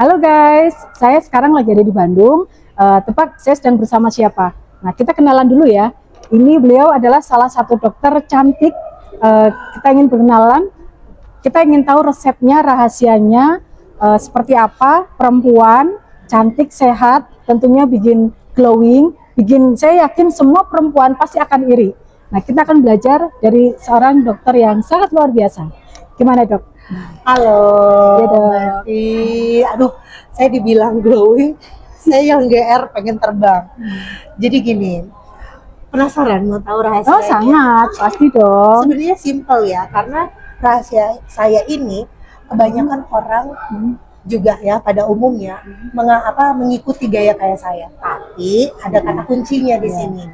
Halo guys, saya sekarang lagi ada di Bandung. Tepat saya sedang bersama siapa? Nah, kita kenalan dulu ya. Ini beliau adalah salah satu dokter cantik. Kita ingin berkenalan. Kita ingin tahu resepnya, rahasianya seperti apa. Perempuan cantik, sehat, tentunya bikin glowing. Saya yakin semua perempuan pasti akan iri. Nah, kita akan belajar dari seorang dokter yang sangat luar biasa. Gimana dok? Halo, Ya, dok. Berarti, aduh, saya dibilang glowing, saya yang GR pengen terbang. Jadi gini, penasaran mau tahu rahasianya? Oh sangat, pasti dong. Sebenarnya simple ya, karena rahasia saya ini kebanyakan orang juga ya pada umumnya mengikuti gaya kayak saya. Tapi ada kata kuncinya di sini.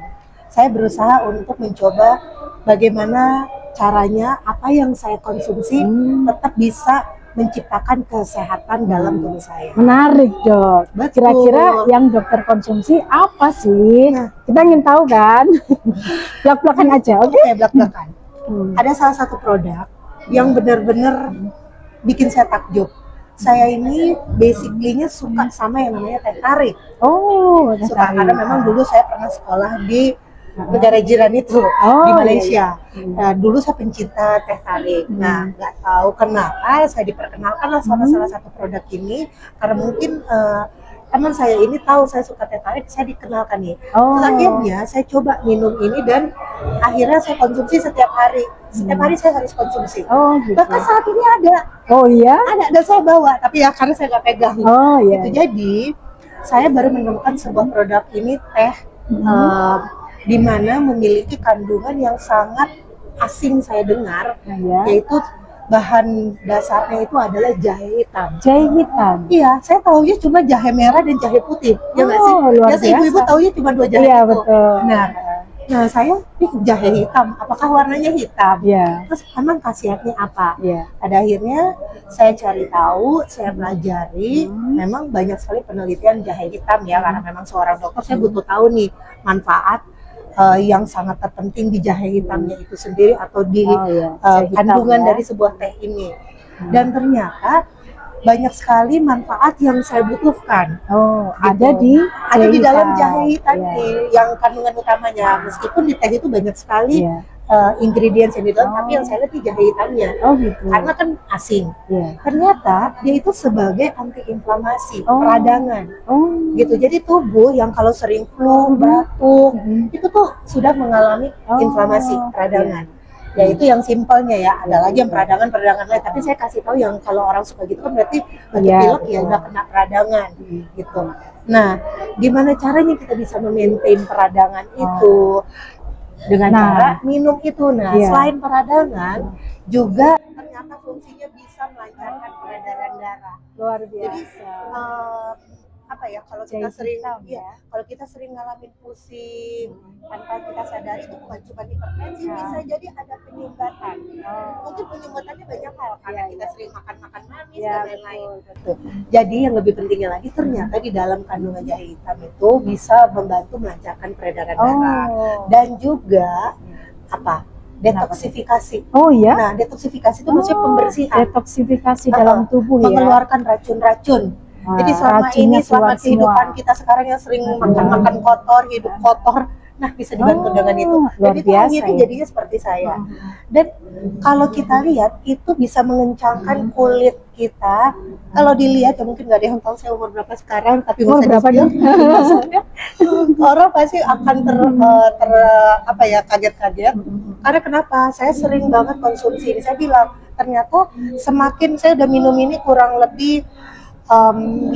Saya berusaha untuk mencoba bagaimana caranya apa yang saya konsumsi tetap bisa menciptakan kesehatan dalam tubuh saya. Menarik dok. Betul. Kira-kira yang dokter konsumsi apa sih? Nah, kita ingin tahu kan? Blak-blakan aja, oke? Oke, belak-belakan. Ada salah satu produk yang benar-benar bikin saya takjub. Saya ini basically-nya suka sama yang namanya teh tarik. Oh, Suka karena memang dulu saya pernah sekolah di negara jiran itu, di Malaysia. Nah, dulu saya pencinta teh tarik. Nah, nggak tahu kenapa saya diperkenalkan lah sama salah satu produk ini, karena mungkin teman saya ini tahu saya suka teh tarik, saya dikenalkan nih. Terus akhirnya saya coba minum ini dan akhirnya saya konsumsi setiap hari. Setiap hari saya harus konsumsi. Oh, gitu. Bahkan saat ini ada. Oh iya? Ada dan saya bawa, tapi ya karena saya nggak pegang. Oh iya. Gitu. Jadi saya baru menemukan sebuah produk ini teh di mana memiliki kandungan yang sangat asing saya dengar, yaitu bahan dasarnya itu adalah jahe hitam. Jahe hitam? Iya, saya taunya cuma jahe merah dan jahe putih. Ya nggak sih? Biasa ibu-ibu taunya cuma dua jahe iya, itu. Betul. Nah saya jahe hitam, apakah warnanya hitam? Iya. Terus emang khasiatnya apa? Iya. Pada akhirnya saya cari tahu, saya pelajari, memang banyak sekali penelitian jahe hitam ya, karena memang seorang dokter saya butuh tahu nih manfaat yang sangat terpenting di jahe hitamnya itu sendiri atau di kandungan dari sebuah teh ini. Dan ternyata banyak sekali manfaat yang saya butuhkan. Oh, gitu. ada di dalam jahe hitam ini yang kandungan utamanya. Meskipun di teh itu banyak sekali ingredients yang di dalam, tapi yang saya lihat di jahe hitamnya. Oh gitu. Karena kan asing. Ternyata dia itu sebagai antiinflamasi, peradangan. Gitu. Jadi tubuh yang kalau sering flu, batuk, itu tuh sudah mengalami inflamasi, peradangan. Ya itu yang simpelnya ya. Ada lagi yang peradangan lain. Tapi saya kasih tahu yang kalau orang suka gitu kan berarti batuk pilek ya udah kena peradangan gitu. Nah, gimana caranya kita bisa memaintain peradangan itu? Dengan cara minum itu. Nah, selain peradangan juga ternyata fungsinya bisa melancarkan peredaran darah. Luar biasa. Jadi kalau kita sering kalau kita sering ngalamin pusing tanpa kita sadari itu bukan cuma hipertensi, bisa jadi ada penyumbatan. Mungkin penyumbatannya banyak hal karena kita sering makan manis dan lain-lain. Jadi yang lebih pentingnya lagi ternyata di dalam kandungan jahe hitam itu bisa membantu melancarkan peredaran darah dan juga detoksifikasi. Oh iya. Nah, detoksifikasi itu maksudnya pembersihan. Detoksifikasi dalam tubuh mengeluarkan racun-racun. Jadi selama kehidupan kita sekarang yang sering makan kotor, hidup kotor, nah bisa dibantu dengan itu. Jadi itu akhirnya jadinya seperti saya. Dan kalau kita lihat itu bisa mengencangkan kulit kita. Kalau dilihat ya mungkin nggak ada yang tahu saya umur berapa sekarang, tapi nggak usah berapa dong. Orang pasti akan kaget-kaget. Karena kenapa? Saya sering banget konsumsi ini. Saya bilang ternyata semakin saya udah minum ini kurang lebih 5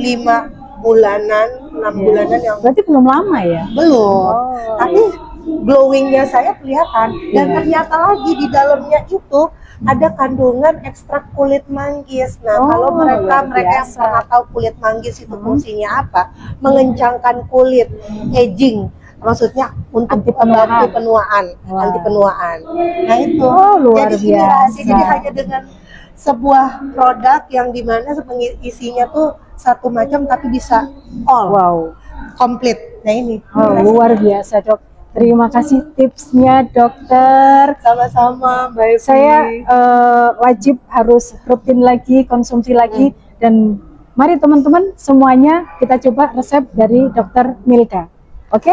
bulanan, 6 bulanan yang berarti belum lama ya? Belum. Tapi glowingnya saya kelihatan dan ternyata lagi di dalamnya itu ada kandungan ekstrak kulit manggis. Nah, kalau mereka yang pernah tahu kulit manggis itu fungsinya apa? Mengencangkan kulit, aging. Maksudnya untuk membantu penuaan, anti penuaan. Nah, itu. Luar jadi biasa. Jadi hanya dengan sebuah produk yang dimana isinya tuh satu macam tapi bisa komplit. Nah ini luar biasa dok. Terima kasih tipsnya dokter. Sama-sama Mbak Evi. Saya wajib harus rutin lagi konsumsi lagi dan Mari teman-teman semuanya kita coba resep dari Dokter Milka. Oke?